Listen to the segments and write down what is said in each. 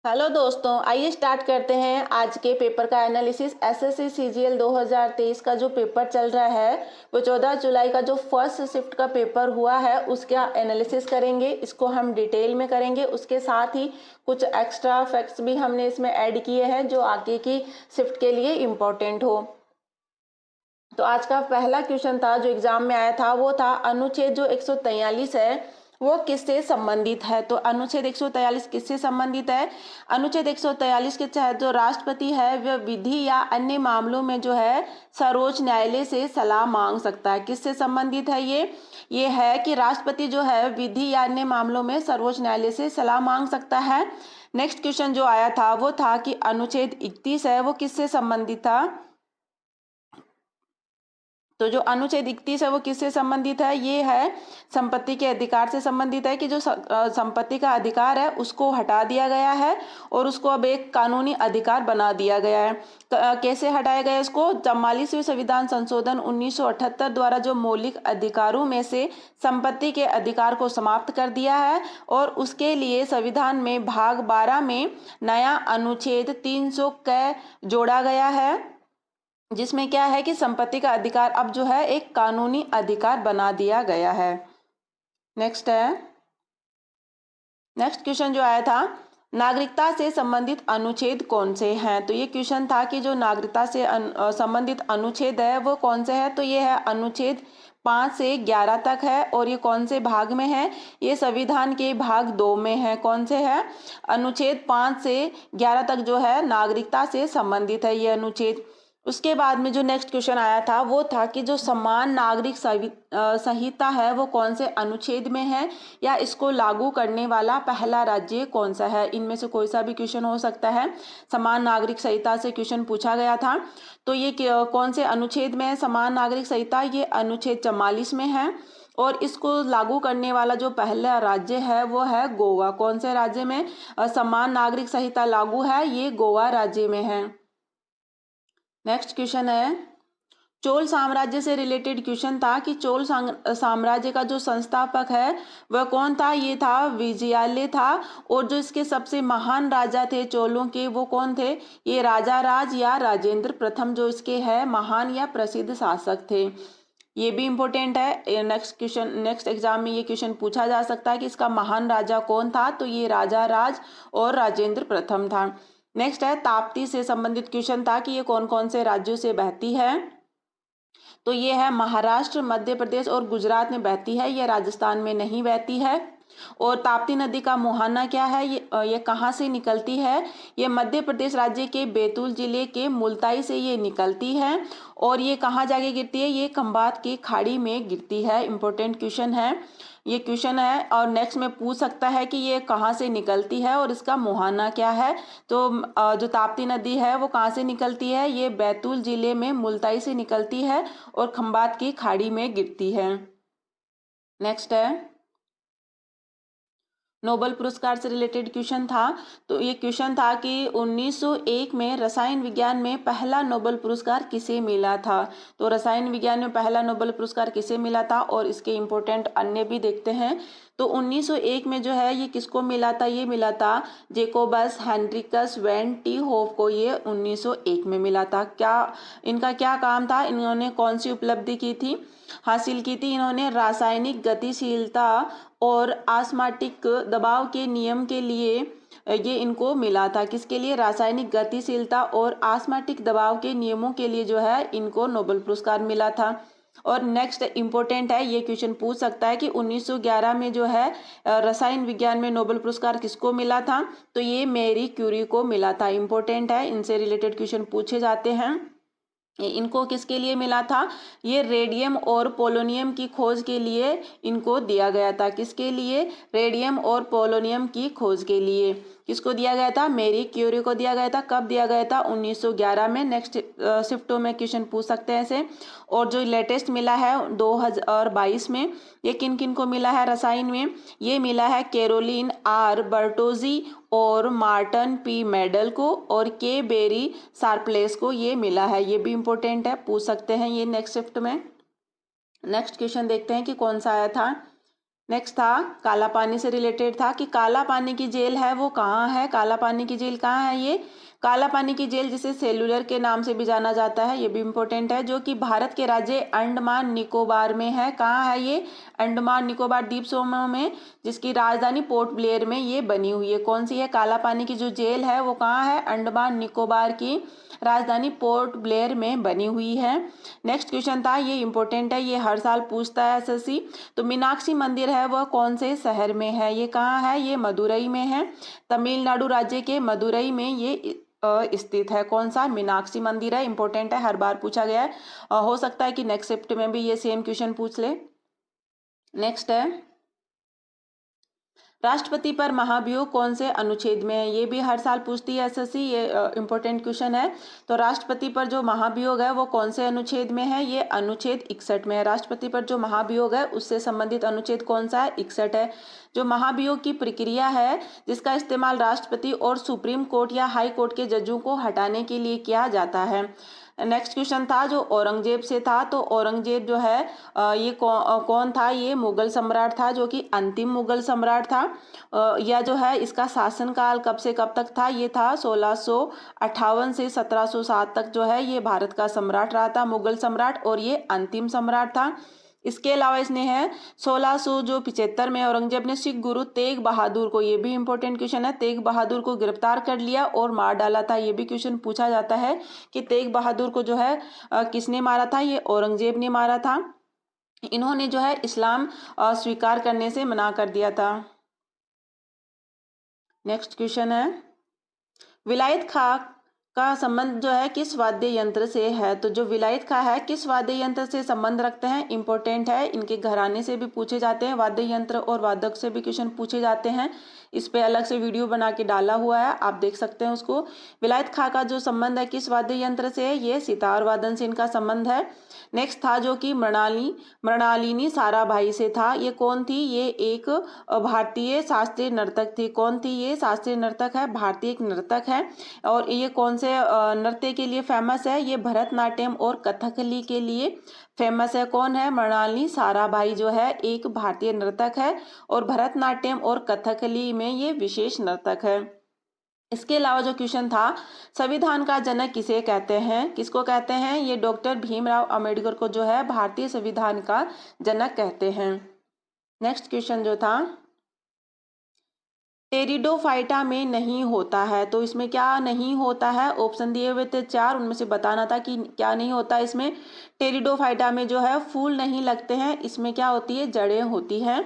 Hello दोस्तों, आइए start करते हैं आज के पेपर का एनालिसिस। एसएससी सीजीएल 2023 का जो पेपर चल रहा है वो 14 जुलाई का जो फर्स्ट शिफ्ट का पेपर हुआ है उसका एनालिसिस करेंगे। इसको हम डिटेल में करेंगे। उसके साथ ही कुछ एक्स्ट्रा फैक्ट्स भी हमने इसमें ऐड किए हैं जो आगे की शिफ्ट के लिए इम्पोर्टेंट हो। तो आज का पहला क्वेश्चन था जो एग्जाम में आया था वो था अनुच्छेद जो 143 है वो किससे संबंधित है। तो अनुच्छेद 143 किससे संबंधित है? अनुच्छेद 143 के तहत जो राष्ट्रपति है वह विधि या अन्य मामलों में जो है सर्वोच्च न्यायालय से सलाह मांग सकता है। किससे संबंधित है ये है कि राष्ट्रपति जो है विधि या अन्य मामलों में सर्वोच्च न्यायालय से सलाह मांग सकता है। नेक्स्ट क्वेश्चन जो आया था वो था कि अनुच्छेद 31 है वो किससे संबंधित था। तो जो अनुच्छेद 31 है वो किससे संबंधित है? ये है संपत्ति के अधिकार से संबंधित है कि जो संपत्ति का अधिकार है उसको हटा दिया गया है और उसको अब एक कानूनी अधिकार बना दिया गया है। कैसे हटाया गया इसको? 44वें संविधान संशोधन 1978 द्वारा जो मौलिक अधिकारों में से संपत्ति के अधिकार को समाप्त कर दिया है और उसके लिए संविधान में भाग 12 में नया अनुच्छेद 300 क जोड़ा गया है, जिसमें क्या है कि संपत्ति का अधिकार अब जो है एक कानूनी अधिकार बना दिया गया है। नेक्स्ट क्वेश्चन जो आया था नागरिकता से संबंधित अनुच्छेद कौन से हैं। तो ये क्वेश्चन था कि जो नागरिकता से संबंधित अनुच्छेद है वो कौन से है। तो ये है अनुच्छेद 5 से 11 तक है और ये कौन से भाग में है? ये संविधान के भाग 2 में है। कौन से है? अनुच्छेद 5 से 11 तक जो है नागरिकता से संबंधित है ये अनुच्छेद। उसके बाद में जो नेक्स्ट क्वेश्चन आया था वो था कि जो समान नागरिक संहिता है वो कौन से अनुच्छेद में है या इसको लागू करने वाला पहला राज्य कौन सा है। इनमें से कोई सा भी क्वेश्चन हो सकता है। समान नागरिक संहिता से क्वेश्चन पूछा गया था। तो ये कौन से अनुच्छेद में है समान नागरिक संहिता? ये अनुच्छेद 44 में है और इसको लागू करने वाला जो पहला राज्य है वो है गोवा। कौन से राज्य में समान नागरिक संहिता लागू है? ये गोवा राज्य में है। नेक्स्ट क्वेश्चन है चोल साम्राज्य से रिलेटेड क्वेश्चन था कि चोल साम्राज्य का जो संस्थापक है वह कौन था। ये था विजयालय था और जो इसके सबसे महान राजा थे चोलों के वो कौन थे? ये राजा राज या राजेंद्र प्रथम जो इसके है महान या प्रसिद्ध शासक थे। ये भी इम्पोर्टेंट है। नेक्स्ट एग्जाम में ये क्वेश्चन पूछा जा सकता है कि इसका महान राजा कौन था। तो ये राजा राज और राजेंद्र प्रथम था। नेक्स्ट है ताप्ती से संबंधित क्वेश्चन था कि ये कौन कौन से राज्यों से बहती है। तो ये है महाराष्ट्र, मध्य प्रदेश और गुजरात में बहती है, ये राजस्थान में नहीं बहती है। और ताप्ती नदी का मुहाना क्या है? ये कहाँ से निकलती है? ये मध्य प्रदेश राज्य के बैतूल जिले के मुल्ताई से ये निकलती है और ये कहाँ जाके गिरती है? ये खंभात की खाड़ी में गिरती है। इंपॉर्टेंट क्वेश्चन है ये क्वेश्चन है। और नेक्स्ट में पूछ सकता है कि ये कहाँ से निकलती है और इसका मुहाना क्या है। तो जो ताप्ती नदी है वो कहाँ से निकलती है? ये बैतूल जिले में मुल्ताई से निकलती है और खंभात की खाड़ी में गिरती है। नेक्स्ट है नोबेल पुरस्कार से रिलेटेड क्वेश्चन था। तो ये क्वेश्चन था कि 1901 में रसायन विज्ञान में पहला नोबेल पुरस्कार किसे मिला था। तो रसायन विज्ञान में पहला नोबेल पुरस्कार किसे मिला था और इसके इम्पोर्टेंट अन्य भी देखते हैं। तो 1901 में जो है ये किसको मिला था? ये मिला था Jacobus Henricus van T Hoff को। ये 1901 में मिला था। इनका क्या काम था? इन्होंने कौन सी उपलब्धि की थी हासिल की थी? इन्होंने रासायनिक गतिशीलता और ऑस्मोटिक दबाव के नियम के लिए ये इनको मिला था। किसके लिए? रासायनिक गतिशीलता और ऑस्मोटिक दबाव के नियमों के लिए जो है इनको नोबेल पुरस्कार मिला था। और नेक्स्ट इम्पोर्टेंट है, ये क्वेश्चन पूछ सकता है कि 1911 में जो है रसायन विज्ञान में नोबेल पुरस्कार किसको मिला था। तो ये मैरी क्यूरी को मिला था। इम्पोर्टेंट है, इनसे रिलेटेड क्वेश्चन पूछे जाते हैं। इनको किसके लिए मिला था? ये रेडियम और पोलोनियम की खोज के लिए इनको दिया गया था। किसके लिए? रेडियम और पोलोनियम की खोज के लिए किसको दिया गया था? मैरी क्यूरी को दिया गया था। कब दिया गया था? 1911 में। नेक्स्ट शिफ्टों में क्वेश्चन पूछ सकते हैं ऐसे। और जो लेटेस्ट मिला है 2022 में, ये किन किन को मिला है रसायन में? ये मिला है कैरोलिन आर बर्टोजी और मार्टन पी मेडल को और के बेरी सार्प्लेस को ये मिला है। ये भी इंपॉर्टेंट है, पूछ सकते हैं ये नेक्स्ट शिफ्ट में। नेक्स्ट क्वेश्चन देखते हैं कि कौन सा आया था। नेक्स्ट था काला पानी से रिलेटेड था कि काला पानी की जेल है वो कहाँ है, काला पानी की जेल कहाँ है, ये काला पानी की जेल जिसे सेलुलर के नाम से भी जाना जाता है, ये भी इम्पोर्टेंट है, जो कि भारत के राज्य अंडमान निकोबार में है। कहाँ है ये, अंडमान निकोबार द्वीप समूह में, जिसकी राजधानी पोर्ट ब्लेयर में ये बनी हुई है। कौन सी है, काला पानी की जो जेल है वो कहाँ है, अंडमान निकोबार की राजधानी पोर्ट ब्लेयर में बनी हुई है। नेक्स्ट क्वेश्चन था, ये इंपॉर्टेंट है, ये हर साल पूछता है एसएससी। तो मीनाक्षी मंदिर है वह कौन से शहर में है, ये कहाँ है, ये मदुरई में है, तमिलनाडु राज्य के मदुरई में ये स्थित है। कौन सा, मीनाक्षी मंदिर है, इंपॉर्टेंट है, हर बार पूछा गया है। हो सकता है कि नेक्स्ट शिफ्ट में भी ये सेम क्वेश्चन पूछ ले। नेक्स्ट है, राष्ट्रपति पर महाभियोग कौन से अनुच्छेद में है, ये भी हर साल पूछती है एसएससी, ये इंपॉर्टेंट क्वेश्चन है। तो राष्ट्रपति पर जो महाभियोग है वो कौन से अनुच्छेद में है, ये अनुच्छेद 61 में है। राष्ट्रपति पर जो महाभियोग है उससे संबंधित अनुच्छेद कौन सा है, 61 है। जो महाभियोग की प्रक्रिया है जिसका इस्तेमाल राष्ट्रपति और सुप्रीम कोर्ट या हाई कोर्ट के जजों को हटाने के लिए किया जाता है। नेक्स्ट क्वेश्चन था जो औरंगजेब से था, तो औरंगजेब जो है ये कौन था, ये मुगल सम्राट था, जो कि अंतिम मुगल सम्राट था। यह जो है इसका शासनकाल कब से कब तक था, ये था 1658 से 1707 तक जो है ये भारत का सम्राट रहा था, मुगल सम्राट, और ये अंतिम सम्राट था। इसके अलावा इसने है 1675 में औरंगजेब ने सिख गुरु तेग बहादुर को, ये भी इंपॉर्टेंट क्वेश्चन है, तेग बहादुर को गिरफ्तार कर लिया और मार डाला था। ये भी क्वेश्चन पूछा जाता है कि तेग बहादुर को जो है किसने मारा था, ये औरंगजेब ने मारा था। इन्होंने जो है इस्लाम स्वीकार करने से मना कर दिया था। नेक्स्ट क्वेश्चन है, विलायत खां का संबंध जो है किस वाद्य यंत्र से है, तो जो विलायत खां है किस वाद्य यंत्र से संबंध रखते हैं, इंपॉर्टेंट है, इनके घराने से भी पूछे जाते हैं, वाद्य यंत्र और वादक से भी क्वेश्चन पूछे जाते हैं। इस पे अलग से वीडियो बना के डाला हुआ है, आप देख सकते हैं उसको। विलायत खां का जो संबंध है किस वाद्य यंत्र से है, ये सितार वादन से इनका संबंध है। नेक्स्ट था जो कि मृणालिनी साराभाई से था, ये कौन थी, ये एक भारतीय शास्त्रीय नर्तक थी। कौन थी, ये शास्त्रीय नर्तक है, भारतीय एक नर्तक है। और ये कौन से नृत्य के लिए फेमस है, ये भरतनाट्यम और कथकली के लिए फेमस है। कौन है, मृणालिनी साराभाई जो है एक भारतीय नर्तक है और भरतनाट्यम और कथकली में ये विशेष नर्तक है। इसके अलावा जो क्वेश्चन था, संविधान का जनक किसे कहते हैं, किसको कहते हैं, ये डॉक्टर भीमराव अंबेडकर को जो है भारतीय संविधान का जनक कहते हैं। नेक्स्ट क्वेश्चन जो था, टेरिडोफाइटा में नहीं होता है, तो इसमें क्या नहीं होता है, ऑप्शन दिए हुए थे 4, उनमें से बताना था कि क्या नहीं होता। इसमें टेरिडोफाइटा में जो है फूल नहीं लगते हैं, इसमें क्या होती है, जड़ें होती हैं।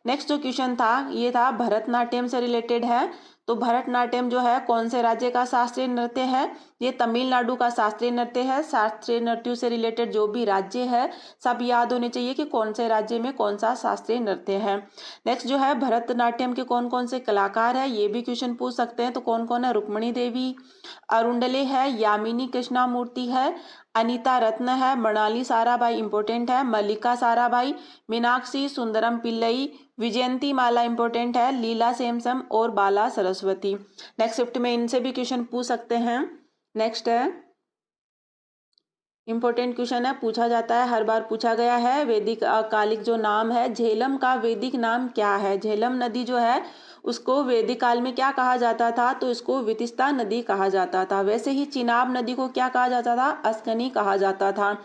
नेक्स्ट जो क्वेश्चन था ये था भरतनाट्यम से रिलेटेड है, तो भरतनाट्यम जो है कौन से राज्य का शास्त्रीय नृत्य है, ये तमिलनाडु का शास्त्रीय नृत्य है। शास्त्रीय नृत्यों से रिलेटेड जो भी राज्य है सब याद होने चाहिए कि कौन से राज्य में कौन सा शास्त्रीय नृत्य है। नेक्स्ट जो है भरतनाट्यम के कौन कौन से कलाकार है, ये भी क्वेश्चन पूछ सकते हैं, तो कौन कौन है, रुक्मणी देवी, अरुंडले है, यामिनी कृष्णामूर्ति है, अनीता रत्न है, मृणाली साराभाई इंपॉर्टेंट है, मल्लिका साराभाई, मीनाक्षी सुंदरम पिल्लई, विजयंती माला इंपॉर्टेंट है, लीला सेमसम और बाला सरस्वती। नेक्स्ट शिफ्ट में इनसे भी क्वेश्चन पूछ सकते हैं। नेक्स्ट है, इंपॉर्टेंट क्वेश्चन है, पूछा जाता है, हर बार पूछा गया है, वैदिक कालिक जो नाम है झेलम का वैदिक नाम क्या है। झेलम नदी जो है उसको वैदिक काल में क्या कहा जाता था, तो इसको वितिस्ता नदी कहा जाता था। वैसे ही चिनाब नदी को क्या कहा जाता था, अस्कनी कहा जाता था।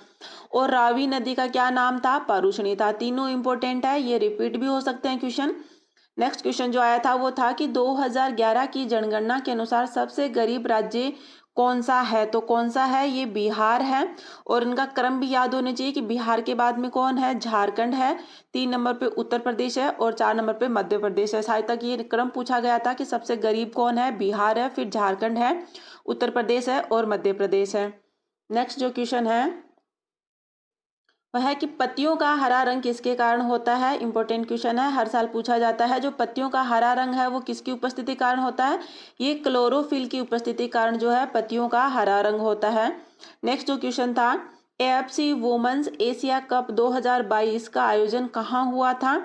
और रावी नदी का क्या नाम था, पारुषणी था। तीनों इंपॉर्टेंट है, ये रिपीट भी हो सकते हैं क्वेश्चन। नेक्स्ट क्वेश्चन जो आया था वो था कि 2011 की जनगणना के अनुसार सबसे गरीब राज्य कौन सा है, तो कौन सा है, ये बिहार है। और इनका क्रम भी याद होने चाहिए कि बिहार के बाद में कौन है, झारखंड है, 3 नंबर पे उत्तर प्रदेश है और 4 नंबर पे मध्य प्रदेश है। शायद तक ये क्रम पूछा गया था कि सबसे गरीब कौन है, बिहार है, फिर झारखंड है, उत्तर प्रदेश है और मध्य प्रदेश है। नेक्स्ट जो क्वेश्चन है वह है कि पत्तियों का हरा रंग किसके कारण होता है। इंपॉर्टेंट क्वेश्चन है, हर साल पूछा जाता है। जो पत्तियों का हरा रंग है वो किसकी उपस्थिति कारण होता है, ये क्लोरोफिल की उपस्थिति कारण जो है पत्तियों का हरा रंग होता है। नेक्स्ट जो क्वेश्चन था, एएफसी वुमेन्स एशिया कप 2022 का आयोजन कहाँ हुआ था,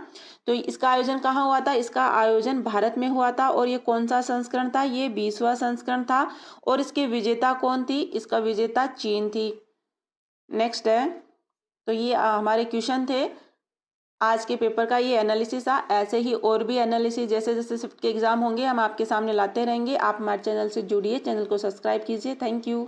तो इसका आयोजन कहाँ हुआ था, इसका आयोजन भारत में हुआ था। और ये कौन सा संस्करण था, ये 20वां संस्करण था। और इसके विजेता कौन थी, इसका विजेता चीन थी। नेक्स्ट है, तो ये हमारे क्वेश्चन थे। आज के पेपर का ये एनालिसिस था। ऐसे ही और भी एनालिसिस जैसे जैसे शिफ्ट के एग्जाम होंगे हम आपके सामने लाते रहेंगे। आप हमारे चैनल से जुड़िए, चैनल को सब्सक्राइब कीजिए। Thank you.